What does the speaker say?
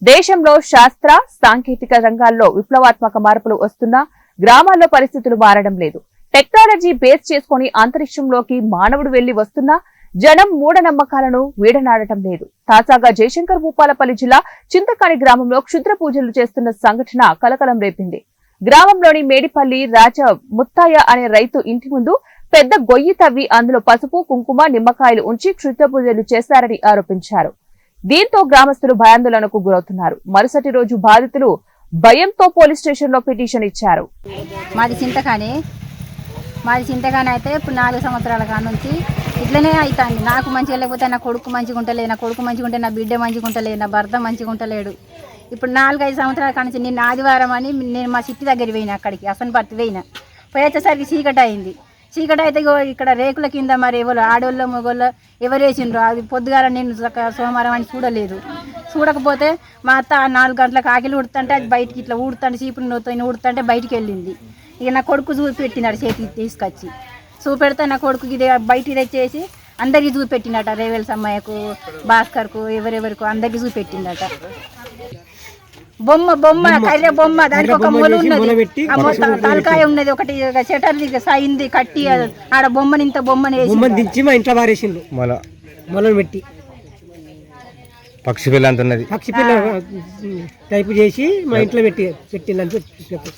దేశంలో శాస్త్ర సాంకేతిక రంగాల్లో విప్లవాత్మక మార్పులు వస్తున్నా గ్రామాల్లో పరిస్థితులు మారడం లేదు. టెక్నాలజీ బేస్ చేసుకుని అంతరిక్షంలోకి మానవుడు వెళ్లి వస్తున్నా జనం మూఢనమ్మకాలను వీడనాడటం లేదు. తాజాగా జయశంకర్ భూపాలపల్లి జిల్లా చింతకాని గ్రామంలో క్షుద్ర పూజలు చేస్తున్న సంఘటన కలకలం రేపింది. గ్రామంలోని మేడిపల్లి రాజ ముత్తాయ అనే రైతు ఇంటి ముందు పెద్ద గొయ్యి తవ్వి అందులో పసుపు, కుంకుమ, నిమ్మకాయలు ఉంచి క్షుద్ర పూజలు చేశారని ఆరోపించారు. దీంతో గ్రామస్తులు భయాందోళనకు గురవుతున్నారు. మరుసటి రోజు బాధితులు భయంతో పోలీస్ స్టేషన్ లో పిటిషన్ ఇచ్చారు. మాది చింతకాని అయితే ఇప్పుడు 4 సంవత్సరాల కాడ నుంచి ఇట్లనే అవుతుంది. నాకు మంచిగా లేకపోతే నా కొడుకు మంచిగా ఉంటలేదు, నా కొడుకు మంచిగా ఉంటే నా బిడ్డ మంచిగా ఉంటలేదు, నా భర్త మంచిగా ఉంటలేడు. ఇప్పుడు 4-5 సంవత్సరాల కాడ నుంచి నిన్న ఆదివారం అని నేను మా సిట్టి దగ్గర పోయినా, అక్కడికి అసన్పర్తి పోయినా. పోయేసరికి చీకటి అయింది. చీకటి అయితే ఇక్కడ రేకుల కింద మరి ఎవరు ఆడోళ్ళ మొగోళ్ళ ఎవరు వేసిండ్రు. అది పొద్దుగాల నేను సోమవారం అని చూడలేదు. చూడకపోతే మా అత్త 4 గంటలకు ఆకిలి ఉడుతుంటే అది బయటికి ఇట్లా ఊడుతుంటే చీపురు నూతో ఊడుతుంటే బయటికి వెళ్ళింది. ఇక నా కొడుకు చూపెట్టినాడు, చేతికి తీసుకొచ్చి చూపెడితే నా కొడుకు ఇది బయటికి తెచ్చేసి అందరికీ చూపెట్టినట. రేవేల్ సమ్మయ్యకు, భాస్కర్కు, ఎవరెవరికి అందరికీ చూపెట్టిందట. బొమ్మ కర్రె బొమ్మ, దానికి ఒక మొల ఉన్నది, తలకాయ ఉన్నది, ఒకటి షటర్ సైంది కట్టి ఆడ బొమ్మని ఇంత బొమ్మని వేసి మా ఇంట్లో పారేసిండు. మొలను పెట్టి పక్షి పిల్ల టైపు చేసి మా ఇంట్లో పెట్టిందని చెప్పి